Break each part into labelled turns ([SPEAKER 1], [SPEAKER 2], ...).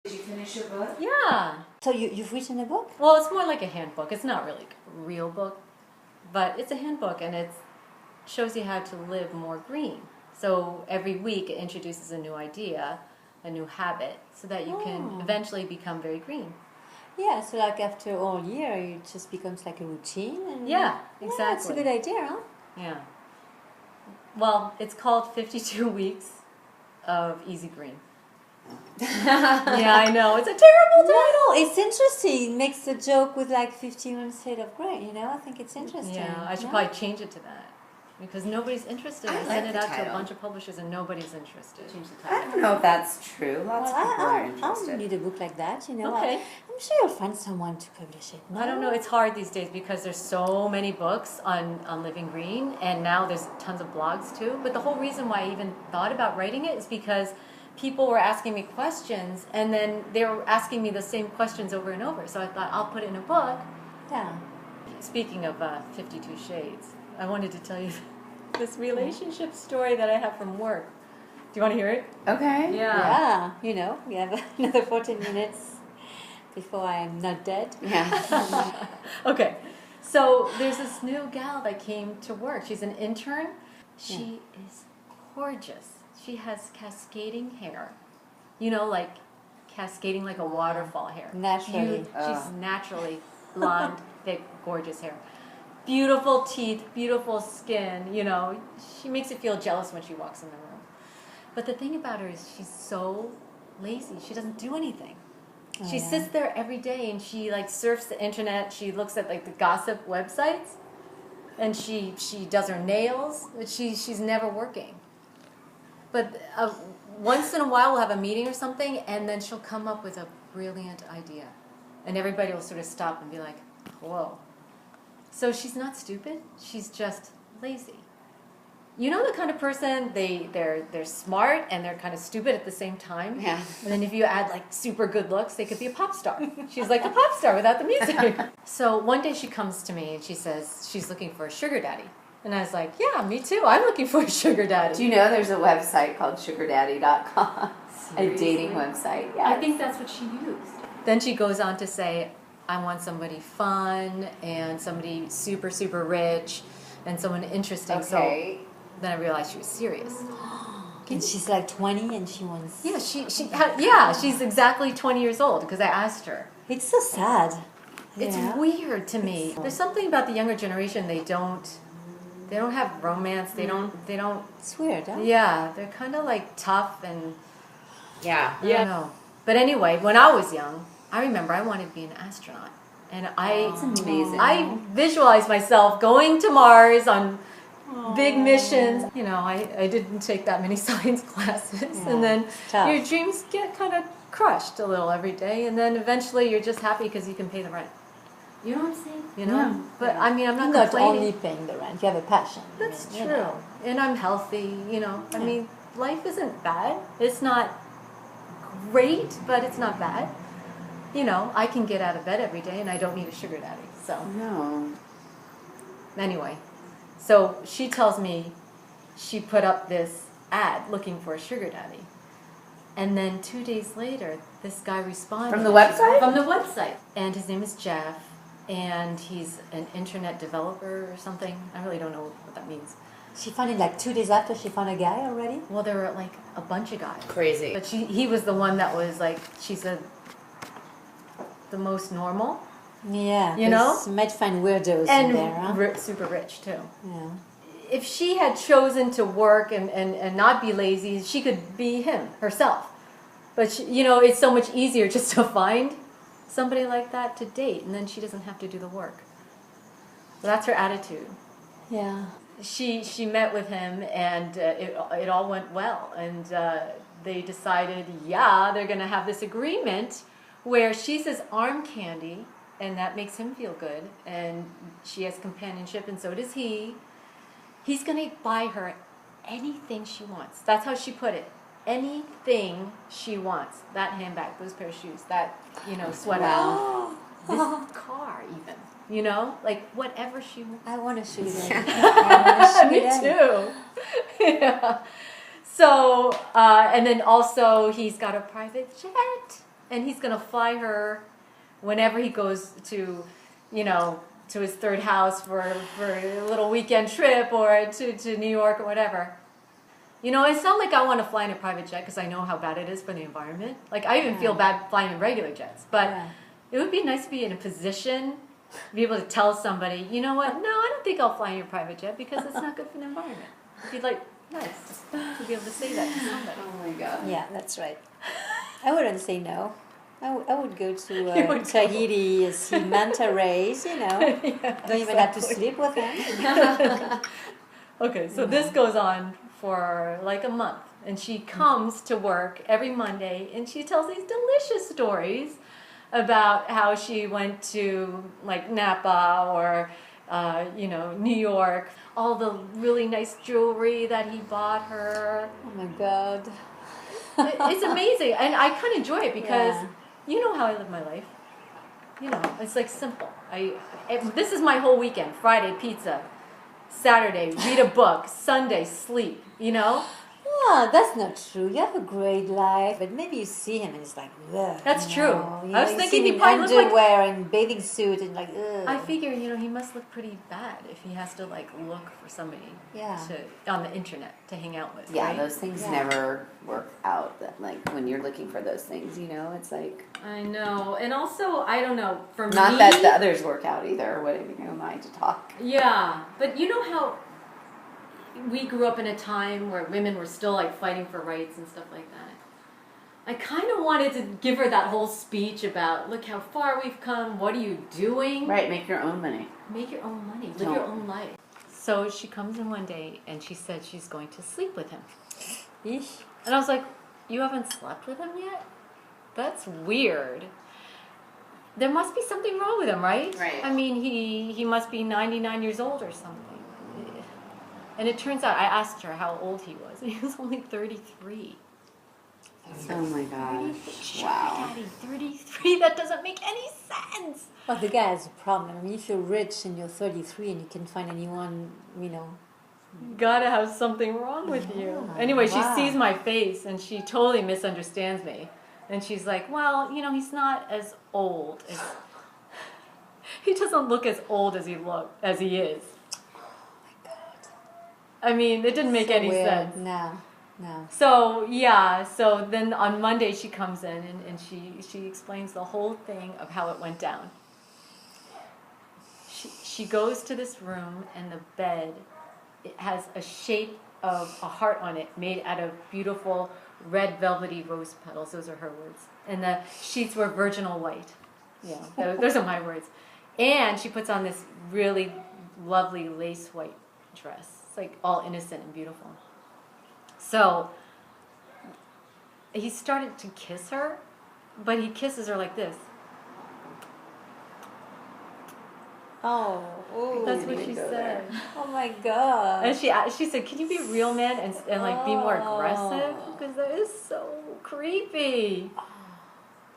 [SPEAKER 1] Did you finish your book?
[SPEAKER 2] Yeah.
[SPEAKER 3] So you've written a book?
[SPEAKER 2] Well, it's more like a handbook. It's not really a real book, but it's a handbook, and it shows you how to live more green. So every week it introduces a new idea, a new habit, so that you can eventually become very green.
[SPEAKER 3] Yeah, so like after all year, it just becomes like a routine. And
[SPEAKER 2] Yeah, exactly.
[SPEAKER 3] Yeah, it's a good idea, huh?
[SPEAKER 2] Yeah. Well, it's called 52 Weeks of Easy Green. Yeah, I know. It's a terrible title.
[SPEAKER 3] No, it's interesting. It makes the joke with like 51 shades of gray, you know? I think it's interesting.
[SPEAKER 2] Yeah, I should probably change it to that. Because nobody's interested. I sent it out to a bunch of publishers and nobody's interested.
[SPEAKER 1] I don't know if that's true. Lots of people are interested.
[SPEAKER 3] I'll read a book like that, you know.
[SPEAKER 2] Okay.
[SPEAKER 3] I'm sure you'll find someone to publish it. No?
[SPEAKER 2] I don't know. It's hard these days because there's so many books on living green, and now there's tons of blogs too. But the whole reason why I even thought about writing it is because people were asking me questions, and then they were asking me the same questions over and over. So I thought I'll put it in a book.
[SPEAKER 3] Yeah.
[SPEAKER 2] Speaking of 52 Shades, I wanted to tell you this relationship story that I have from work. Do you want to hear it?
[SPEAKER 1] Okay.
[SPEAKER 3] Yeah, you know, we have another 14 minutes before I'm not dead.
[SPEAKER 1] Yeah.
[SPEAKER 2] Okay. So there's this new gal that came to work. She's an intern. She is gorgeous. She has cascading hair. You know, like cascading like a waterfall hair.
[SPEAKER 3] Naturally.
[SPEAKER 2] She's naturally blonde, thick, gorgeous hair. Beautiful teeth, beautiful skin, you know. She makes you feel jealous when she walks in the room. But the thing about her is she's so lazy. She doesn't do anything. She sits there every day and she like surfs the internet. She looks at like the gossip websites, and she does her nails. She's never working. But once in a while we'll have a meeting or something, and then she'll come up with a brilliant idea, and everybody will sort of stop and be like, "Whoa." So she's not stupid. She's just lazy. You know the kind of person, they're smart and they're kind of stupid at the same time?
[SPEAKER 1] Yeah.
[SPEAKER 2] And then if you add like super good looks, they could be a pop star. She's like a pop star without the music. So one day she comes to me and she says she's looking for a sugar daddy. And I was like, yeah, me too. I'm looking for a sugar daddy.
[SPEAKER 1] Do you know there's a website called sugardaddy.com? A dating website. Yeah.
[SPEAKER 2] I think that's what she used. Then she goes on to say, I want somebody fun and somebody super, super rich and someone interesting.
[SPEAKER 1] Okay.
[SPEAKER 2] So then I realized she was serious.
[SPEAKER 3] And she's like 20 and she wants...
[SPEAKER 2] Yeah, she's exactly 20 years old because I asked her.
[SPEAKER 3] It's so sad.
[SPEAKER 2] It's weird to me. There's something about the younger generation, they don't have romance. They don't.
[SPEAKER 3] It's weird, huh?
[SPEAKER 2] Yeah, they're kind of like tough and
[SPEAKER 1] Yeah.
[SPEAKER 2] I don't know. But anyway, when I was young, I remember I wanted to be an astronaut, and
[SPEAKER 1] It's amazing.
[SPEAKER 2] I visualized myself going to Mars on big missions. You know, I didn't take that many science classes, and then your dreams get kind of crushed a little every day, and then eventually you're just happy because you can pay the rent. You know what I'm saying? You know?
[SPEAKER 3] Yeah.
[SPEAKER 2] But I mean, I'm not
[SPEAKER 3] Not
[SPEAKER 2] complaining.
[SPEAKER 3] only paying the rent, you have a passion.
[SPEAKER 2] That's
[SPEAKER 3] you
[SPEAKER 2] true.
[SPEAKER 3] know.
[SPEAKER 2] And I'm healthy, you know. I mean, life isn't bad. It's not great, but it's not bad. You know, I can get out of bed every day and I don't need a sugar daddy. So,
[SPEAKER 1] No.
[SPEAKER 2] anyway. So she tells me she put up this ad looking for a sugar daddy. And then 2 days later, this guy responded.
[SPEAKER 1] From the website?
[SPEAKER 2] From the website. And his name is Jeff. And he's an internet developer or something. I really don't know what that means.
[SPEAKER 3] She found it like 2 days after she found a guy already?
[SPEAKER 2] Well, there were like a bunch of guys.
[SPEAKER 1] Crazy.
[SPEAKER 2] But he was the one that was like, she said, the most normal.
[SPEAKER 3] Yeah.
[SPEAKER 2] You know?
[SPEAKER 3] You might find weirdos
[SPEAKER 2] And
[SPEAKER 3] in there, huh?
[SPEAKER 2] super rich too.
[SPEAKER 3] Yeah.
[SPEAKER 2] If she had chosen to work and not be lazy, she could be him, herself. But, you know, it's so much easier just to find somebody like that to date, and then she doesn't have to do the work. So that's her attitude.
[SPEAKER 3] Yeah.
[SPEAKER 2] She met with him, and it all went well. And they decided, they're going to have this agreement where she's his arm candy, and that makes him feel good. And she has companionship, and so does he. He's going to buy her anything she wants. That's how she put it. Anything she wants. That handbag, those pair of shoes, that, you know, sweater.
[SPEAKER 3] Wow.
[SPEAKER 2] This car, even. You know? Like, whatever she wants.
[SPEAKER 3] I want to shoot it.
[SPEAKER 2] Me too. Yeah. So, and then also he's got a private jet. and he's going to fly her whenever he goes to, to his third house for a little weekend trip or to New York or whatever. It's not like I want to fly in a private jet because I know how bad it is for the environment. Like, I even feel bad flying in regular jets. But it would be nice to be in a position to be able to tell somebody, you know what, no, I don't think I'll fly in your private jet because it's not good for the environment. It'd be like, nice to be able to say that to somebody.
[SPEAKER 1] Oh my God.
[SPEAKER 3] Yeah, that's right. I wouldn't say no. I would go to
[SPEAKER 2] You would
[SPEAKER 3] Tahiti, see manta rays, Don't even have to sleep with them.
[SPEAKER 2] Okay, so this goes on for like a month. And she comes to work every Monday and she tells these delicious stories about how she went to like Napa or, New York. All the really nice jewelry that he bought her.
[SPEAKER 3] Oh my God.
[SPEAKER 2] It's amazing. And I kind of enjoy it because
[SPEAKER 3] Yeah.
[SPEAKER 2] you know how I live my life. It's like simple. This is my whole weekend. Friday, pizza. Saturday, read a book. Sunday, sleep.
[SPEAKER 3] Oh, that's not true. You have a great life, but maybe you see him and it's like, ugh.
[SPEAKER 2] That's true. I was
[SPEAKER 3] you
[SPEAKER 2] thinking
[SPEAKER 3] see
[SPEAKER 2] he
[SPEAKER 3] him in
[SPEAKER 2] probably looked like...
[SPEAKER 3] underwear and bathing suit and like, ugh.
[SPEAKER 2] I figure, he must look pretty bad if he has to like look for somebody on the internet to hang out with.
[SPEAKER 1] Yeah,
[SPEAKER 2] right?
[SPEAKER 1] those things never work out. Like when you're looking for those things, it's like.
[SPEAKER 2] I know, and also I don't know. For me,
[SPEAKER 1] Not that the others work out either. What am I to talk?
[SPEAKER 2] Yeah, but you know how we grew up in a time where women were still like fighting for rights and stuff like that. I kind of wanted to give her that whole speech about, look how far we've come, what are you doing?
[SPEAKER 1] Right, make your own money.
[SPEAKER 2] Make your own money, live your own life. So she comes in one day and she said she's going to sleep with him.
[SPEAKER 3] Eesh.
[SPEAKER 2] And I was like, you haven't slept with him yet? That's weird. There must be something wrong with him, right?
[SPEAKER 1] Right.
[SPEAKER 2] I mean, he must be 99 years old or something. And it turns out, I asked her how old he was, and he was only 33.
[SPEAKER 1] Oh my gosh. Wow.
[SPEAKER 2] Daddy, 33? That doesn't make any sense.
[SPEAKER 3] Well, the guy has a problem. I mean, if you're rich and you're 33 and you can find anyone,
[SPEAKER 2] Gotta have something wrong with you. Anyway, she sees my face, and she totally misunderstands me. And she's like, well, he's not as old as... He doesn't look as old as he is. I mean, it didn't make any sense.
[SPEAKER 3] No.
[SPEAKER 2] So then on Monday she comes in and she explains the whole thing of how it went down. She goes to this room and the bed, it has a shape of a heart on it made out of beautiful red velvety rose petals. Those are her words. And the sheets were virginal white. Yeah, those are my words. And she puts on this really lovely lace white dress. It's like all innocent and beautiful. So he started to kiss her, but he kisses her like this.
[SPEAKER 3] Oh,
[SPEAKER 2] That's what she said.
[SPEAKER 3] Oh my God.
[SPEAKER 2] And she said, "Can you be a real man and like be more aggressive? Because that is so creepy."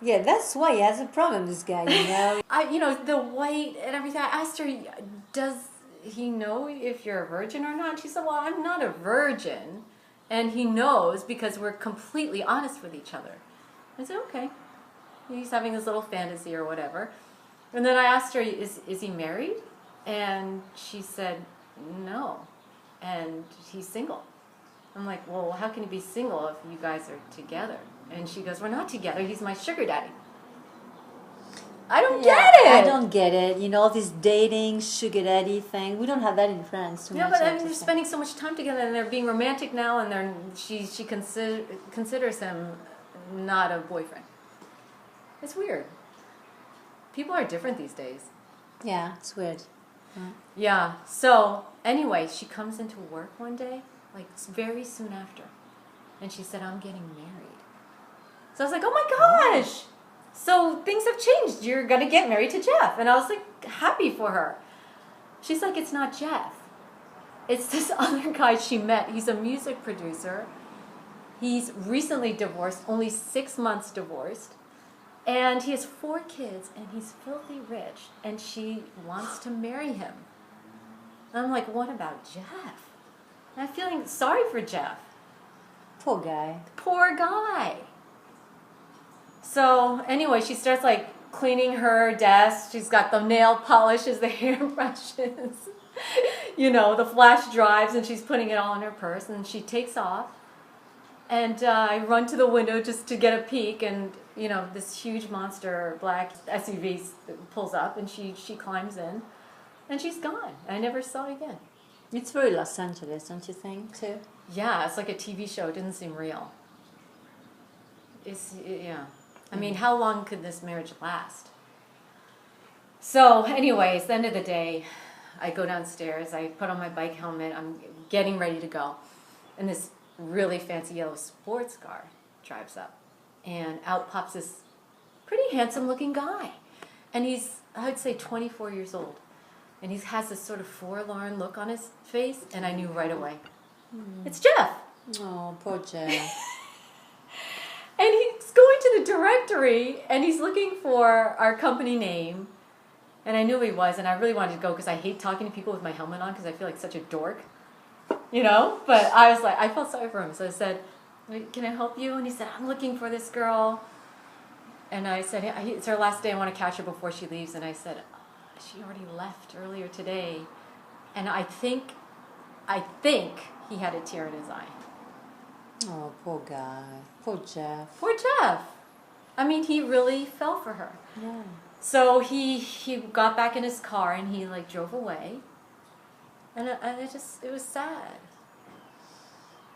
[SPEAKER 3] Yeah, that's why he has a problem, this guy,
[SPEAKER 2] The white and everything. I asked her, does he know if you're a virgin or not? And she said, well, I'm not a virgin. And he knows because we're completely honest with each other. I said, okay. He's having this little fantasy or whatever. And then I asked her, is he married? And she said, no. And he's single. I'm like, well, how can he be single if you guys are together? And she goes, we're not together. He's my sugar daddy. I don't get it.
[SPEAKER 3] I don't get it. All this dating, sugar daddy thing. We don't have that in France.
[SPEAKER 2] Yeah, but I mean, they're spending so much time together, and they're being romantic now, and she considers him not a boyfriend. It's weird. People are different these days.
[SPEAKER 3] Yeah, it's weird.
[SPEAKER 2] Yeah. So anyway, she comes into work one day, like very soon after, and she said, "I'm getting married." So I was like, "Oh my gosh!" So things have changed. You're going to get married to Jeff. And I was like happy for her. She's like, it's not Jeff. It's this other guy she met. He's a music producer. He's recently divorced, only 6 months divorced. And he has 4 kids and he's filthy rich. And she wants to marry him. And I'm like, what about Jeff? And I'm feeling sorry for Jeff.
[SPEAKER 3] Poor guy.
[SPEAKER 2] Poor guy. So anyway, she starts like cleaning her desk. She's got the nail polishes, the hairbrushes, the flash drives, and she's putting it all in her purse. And she takes off. And I run to the window just to get a peek, and this huge monster black SUV pulls up, and she climbs in, and she's gone. I never saw it again.
[SPEAKER 3] It's very Los Angeles, don't you think, too?
[SPEAKER 2] Yeah, it's like a TV show. It didn't seem real. Yeah. I mean, how long could this marriage last? So, anyways, the end of the day, I go downstairs. I put on my bike helmet. I'm getting ready to go, and this really fancy yellow sports car drives up, and out pops this pretty handsome looking guy, and he's, I would say, 24 years old, and he has this sort of forlorn look on his face, and I knew right away, it's Jeff.
[SPEAKER 3] Oh, poor Jeff.
[SPEAKER 2] And he's going to the directory, and he's looking for our company name, and I knew who he was, and I really wanted to go because I hate talking to people with my helmet on because I feel like such a dork. But I was like, I felt sorry for him. So I said, can I help you? And he said, I'm looking for this girl. And I said, it's her last day. I want to catch her before she leaves. And I said, she already left earlier today. And I think he had a tear in his eye.
[SPEAKER 3] Oh, poor guy. Poor Jeff.
[SPEAKER 2] Poor Jeff. I mean, he really fell for her.
[SPEAKER 3] Yeah.
[SPEAKER 2] So he got back in his car and he drove away. And it was sad.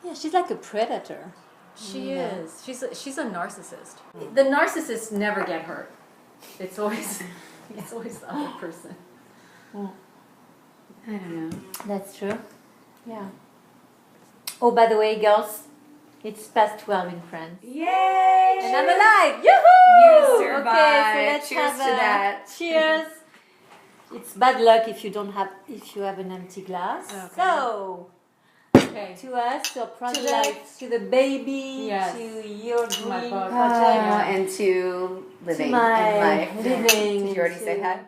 [SPEAKER 3] Yeah, she's like a predator.
[SPEAKER 2] She is. She's a narcissist. The narcissists never get hurt. It's always the other person.
[SPEAKER 1] I don't know.
[SPEAKER 3] That's true. Yeah. Oh, by the way, girls, it's past 12 in France.
[SPEAKER 1] Yay!
[SPEAKER 3] And I'm alive! Yoo-hoo!
[SPEAKER 1] You survived.
[SPEAKER 3] Okay, so let's
[SPEAKER 1] Cheers
[SPEAKER 3] have
[SPEAKER 1] to that.
[SPEAKER 3] Cheers. It's bad luck if you have an empty glass.
[SPEAKER 2] Okay.
[SPEAKER 3] So,
[SPEAKER 2] Okay.
[SPEAKER 3] to us, your project,
[SPEAKER 2] life.
[SPEAKER 3] to the baby,
[SPEAKER 2] Yes.
[SPEAKER 3] to your
[SPEAKER 2] To my
[SPEAKER 3] dream
[SPEAKER 2] book.
[SPEAKER 3] project,
[SPEAKER 1] And to living
[SPEAKER 3] my
[SPEAKER 1] in life.
[SPEAKER 3] living.
[SPEAKER 1] Did you already say
[SPEAKER 3] to-
[SPEAKER 1] hi?